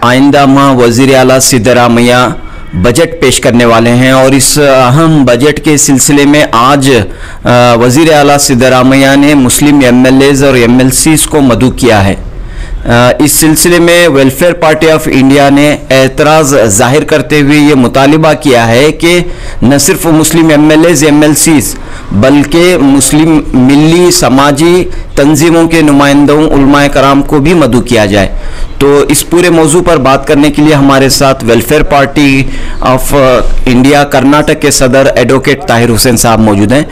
आइंदा माह वज़ीर आला सिद्धरामैया बजट पेश करने वाले हैं और इस अहम बजट के सिलसिले में आज वज़ीर आला सिद्धरामैया ने मुस्लिम एमएलएज़ और एमएलसीज़ को मदऊ किया है। इस सिलसिले में वेलफेयर पार्टी ऑफ इंडिया ने एतराज़ जाहिर करते हुए ये मुतालिबा किया है कि न सिर्फ मुस्लिम एमएलएज़ एमएलसीज़ बल्कि मुस्लिम मिली समाजी तंजीमों के नुमाइंदों उलमाए कराम को भी मदऊ किया जाए। तो इस पूरे मौजू पर बात करने के लिए हमारे साथ welfare party of India Karnataka के सदर एडवोकेट ताहिर हुसैन साहब मौजूद हैं।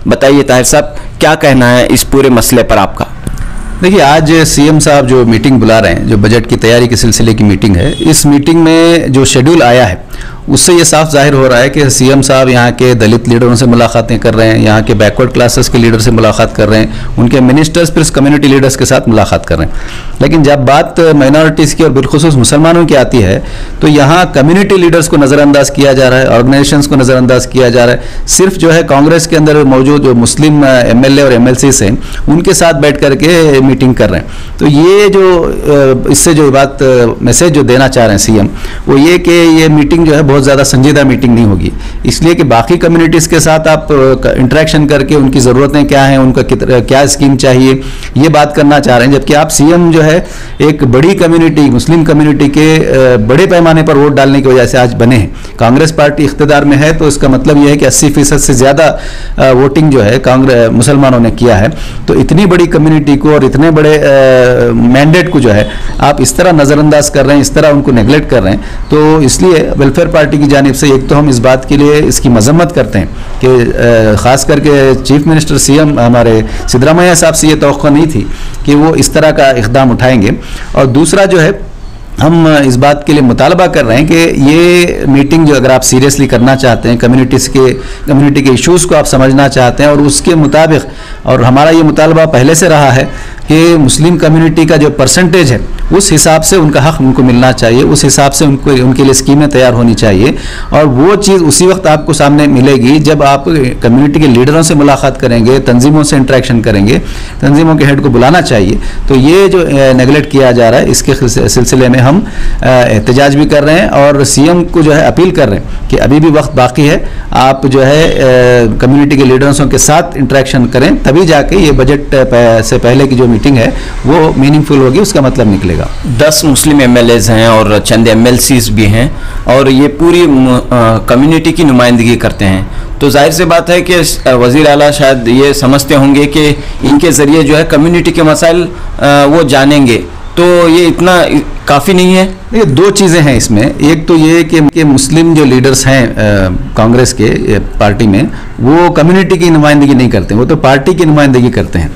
बताइए ताहिर साहब, क्या कहना है इस पूरे मसले पर आपका? देखिए, आज सीएम साहब जो मीटिंग बुला रहे हैं, जो बजट की तैयारी के सिलसिले की मीटिंग है, इस मीटिंग में जो शेड्यूल आया है उससे ये साफ जाहिर हो रहा है कि सीएम साहब यहाँ के दलित लीडरों से मुलाकातें कर रहे हैं, यहाँ के बैकवर्ड क्लासेस के लीडर से मुलाकात कर रहे हैं, उनके मिनिस्टर्स फिर कम्युनिटी लीडर्स के साथ मुलाकात कर रहे हैं। लेकिन जब बात माइनॉरिटीज़ की और बिलखुसूस मुसलमानों की आती है तो यहाँ कम्युनिटी लीडर्स को नज़रअंदाज किया जा रहा है, ऑर्गेनाइजेशंस को नज़रअंदाज किया जा रहा है। सिर्फ जो है कांग्रेस के अंदर मौजूद जो मुस्लिम एमएलए और एमएलसीज़ हैं उनके साथ बैठ करके मीटिंग कर रहे हैं। तो ये जो इससे जो बात मैसेज जो देना चाह रहे हैं सीएम, वो ये कि ये मीटिंग जो है बहुत ज़्यादा संजीदा मीटिंग नहीं होगी, इसलिए कि बाकी कम्युनिटीज़ के साथ आप इंटरेक्शन करके उनकी ज़रूरतें क्या हैं, उनका क्या स्कीम चाहिए, ये बात करना चाह रहे हैं। जबकि आप सीएम जो है एक बड़ी कम्युनिटी मुस्लिम कम्युनिटी के बड़े पैमाने पर वोट डालने की वजह से आज बने हैं। कांग्रेस पार्टी इख्तिदार में है तो इसका मतलब यह है कि 80% से ज़्यादा वोटिंग जो है कांग्रेस मुसलमानों ने किया है। तो इतनी बड़ी कम्युनिटी को और इतने बड़े मैंडेट को जो है आप इस तरह नज़रअंदाज कर रहे हैं, इस तरह उनको नेगलेक्ट कर रहे हैं। तो इसलिए वेलफेयर पार्टी की जानिब से एक तो हम इस बात के लिए इसकी मजम्मत करते हैं कि ख़ास करके चीफ मिनिस्टर सीएम हमारे सिद्धरामैया साहब से ये तवक्को नहीं थी कि वो इस तरह का इक़दाम उठाएंगे। और दूसरा जो है, हम इस बात के लिए मुतालबा कर रहे हैं कि ये मीटिंग जो अगर आप सीरियसली करना चाहते हैं, कम्युनिटी के इश्यूज़ को आप समझना चाहते हैं और उसके मुताबिक, और हमारा ये मुतालबा पहले से रहा है कि मुस्लिम कम्युनिटी का जो परसेंटेज है उस हिसाब से उनका हक़ उनको मिलना चाहिए, उस हिसाब से उनके लिए स्कीमें तैयार होनी चाहिए। और वो चीज़ उसी वक्त आपको सामने मिलेगी जब आप कम्युनिटी के लीडरों से मुलाकात करेंगे, तंजीमों से इंटरेक्शन करेंगे, तंजीमों के हेड को बुलाना चाहिए। तो ये जो नेगलेक्ट किया जा रहा है इसके सिलसिले में हम एहतजाज भी कर रहे हैं और सीएम को जो है अपील कर रहे हैं कि अभी भी वक्त बाकी है, आप जो है कम्युनिटी के लीडर्सों के साथ इंटरेक्शन करें, तभी जाके ये बजट से पहले की जो मीटिंग है वो मीनिंगफुल होगी, उसका मतलब निकलेगा। 10 मुस्लिम एमएलएज़ हैं और चंद एमएलसीज़ भी हैं और ये पूरी कम्युनिटी की नुमाइंदगी करते हैं। तो जाहिर सी बात है कि वज़ीर आला शायद ये समझते होंगे कि इनके ज़रिए जो है कम्युनिटी के मसाइल वो जानेंगे, तो ये इतना काफ़ी नहीं है। ये दो चीज़ें हैं इसमें। एक तो ये कि मुस्लिम जो लीडर्स हैं कांग्रेस के पार्टी में, वो कम्युनिटी की नुमाइंदगी नहीं करते, वो तो पार्टी की नुमाइंदगी करते हैं।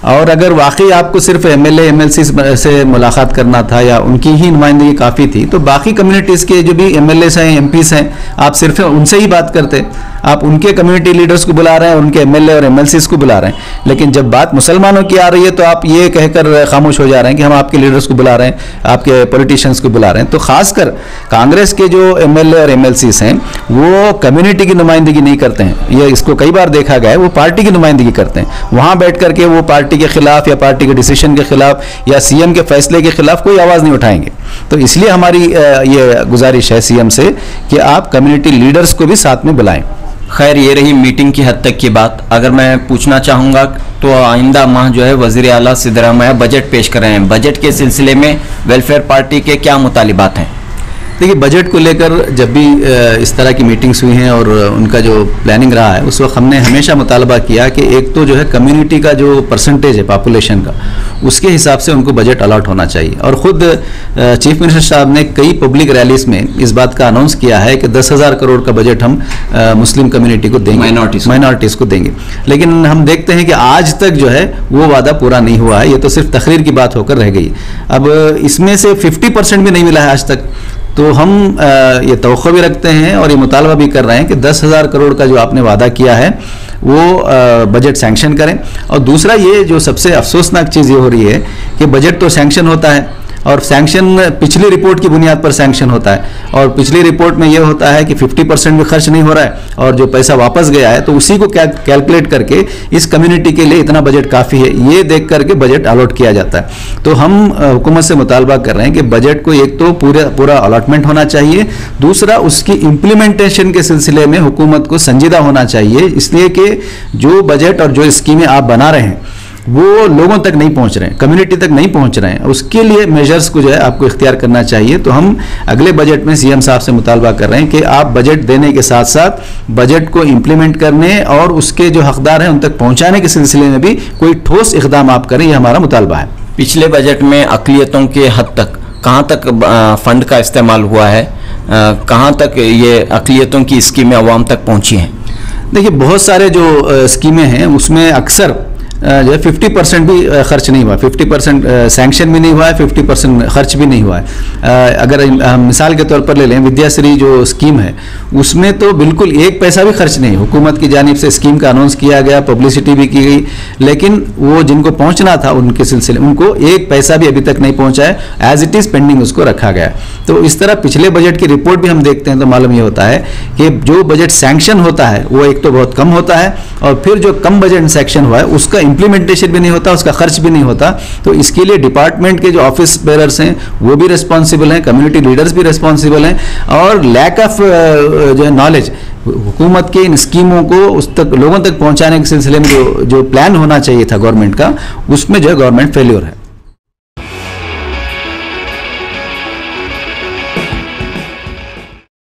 और अगर वाकई आपको सिर्फ एमएलए एमएलसी से मुलाकात करना था या उनकी ही नुमाइंदगी काफ़ी थी तो बाकी कम्युनिटीज़ के जो भी एमएलएस हैं, एमपीस हैं, आप सिर्फ उनसे ही बात करते। आप उनके कम्युनिटी लीडर्स को बुला रहे हैं, उनके एमएलए और एमएलसीज़ को बुला रहे हैं, लेकिन जब बात मुसलमानों की आ रही है तो आप ये कहकर खामोश हो जा रहे हैं कि हम आपके लीडर्स को बुला रहे हैं, आपके पॉलिटिशियंस को बुला रहे हैं। तो खासकर कांग्रेस के जो एमएलए और एमएलसीज़ हैं वो कम्युनिटी की नुमाइंदगी नहीं करते हैं। ये इसको कई बार देखा गया है, वो पार्टी की नुमाइंदगी करते हैं। वहाँ बैठ करके वो पार्टी के खिलाफ या पार्टी के डिसीजन के खिलाफ या सीएम के फैसले के खिलाफ कोई आवाज़ नहीं उठाएंगे। तो इसलिए हमारी ये गुजारिश है सीएम से कि आप कम्युनिटी लीडर्स को भी साथ में बुलाएं। खैर, ये रही मीटिंग की हद तक की बात। अगर मैं पूछना चाहूँगा तो आइंदा माह जो है वज़ीर आला सिद्धरामैया बजट पेश कर रहे हैं, बजट के सिलसिले में वेलफेयर पार्टी के क्या मुतालिबात हैं? देखिए, बजट को लेकर जब भी इस तरह की मीटिंग्स हुई हैं और उनका जो प्लानिंग रहा है उस वक्त हमने हमेशा मुतालबा किया कि एक तो जो है कम्युनिटी का जो परसेंटेज है पॉपुलेशन का, उसके हिसाब से उनको बजट अलॉट होना चाहिए। और ख़ुद चीफ मिनिस्टर साहब ने कई पब्लिक रैलीज में इस बात का अनाउंस किया है कि 10,000 करोड़ का बजट हम मुस्लिम कम्युनिटी को देंगे, माइनॉरिटीज़ को देंगे। लेकिन हम देखते हैं कि आज तक जो है वो वादा पूरा नहीं हुआ है, ये तो सिर्फ तकरीर की बात होकर रह गई। अब इसमें से 50% भी नहीं मिला है आज तक। तो हम ये तवक्को भी रखते हैं और ये मुतालबा भी कर रहे हैं कि 10,000 करोड़ का जो आपने वादा किया है वो बजट सैंक्शन करें। और दूसरा ये जो सबसे अफसोसनाक चीज़ ये हो रही है कि बजट तो सैंक्शन होता है और सैंक्शन पिछली रिपोर्ट की बुनियाद पर सैंक्शन होता है, और पिछली रिपोर्ट में यह होता है कि 50% भी खर्च नहीं हो रहा है और जो पैसा वापस गया है तो उसी को कैलकुलेट करके इस कम्युनिटी के लिए इतना बजट काफ़ी है ये देख करके बजट अलॉट किया जाता है। तो हम हुकूमत से मुतालबा कर रहे हैं कि बजट को एक तो पूरा अलॉटमेंट होना चाहिए, दूसरा उसकी इम्प्लीमेंटेशन के सिलसिले में हुकूमत को संजीदा होना चाहिए, इसलिए कि जो बजट और जो स्कीमें आप बना रहे हैं वो लोगों तक नहीं पहुंच रहे हैं, कम्युनिटी तक नहीं पहुंच रहे हैं, उसके लिए मेजर्स को जो है आपको इख्तियार करना चाहिए। तो हम अगले बजट में सीएम साहब से मुतालबा कर रहे हैं कि आप बजट देने के साथ साथ बजट को इम्प्लीमेंट करने और उसके जो हकदार हैं उन तक पहुंचाने के सिलसिले में भी कोई ठोस इक़दाम आप करें, ये हमारा मुतालबा है। पिछले बजट में अक़लियतों के हद तक कहाँ तक फंड का इस्तेमाल हुआ है, कहाँ तक ये अक़लियतों की स्कीमें अवाम तक पहुँची हैं? देखिए, बहुत सारे जो स्कीमें हैं उसमें अक्सर जो है 50% भी खर्च नहीं हुआ, 50% सैंक्शन भी नहीं हुआ है, 50% खर्च भी नहीं हुआ है। अगर हम मिसाल के तौर पर ले लें, विद्याश्री जो स्कीम है उसमें तो बिल्कुल एक पैसा भी खर्च नहीं, हुकूमत की जानिब से स्कीम का अनाउंस किया गया, पब्लिसिटी भी की गई, लेकिन वो जिनको पहुंचना था उनके सिलसिले उनको एक पैसा भी अभी तक नहीं पहुंचा है, एज इट इज़ पेंडिंग उसको रखा गया। तो इस तरह पिछले बजट की रिपोर्ट भी हम देखते हैं तो मालूम ये होता है कि जो बजट सैंक्शन होता है वो एक तो बहुत कम होता है, और फिर जो कम बजट सैंक्शन हुआ है उसका इंप्लीमेंटेशन भी नहीं होता, उसका खर्च भी नहीं होता। तो इसके लिए डिपार्टमेंट के जो ऑफिस बेरर्स हैं वो भी रिस्पॉन्सिबल हैं, कम्युनिटी लीडर्स भी रिस्पॉन्सिबल हैं, और लैक ऑफ जो है नॉलेज हुकूमत के इन स्कीमों को उस तक लोगों तक पहुंचाने के सिलसिले में जो प्लान होना चाहिए था गवर्नमेंट का, उसमें जो है गवर्नमेंट फेल्योर है।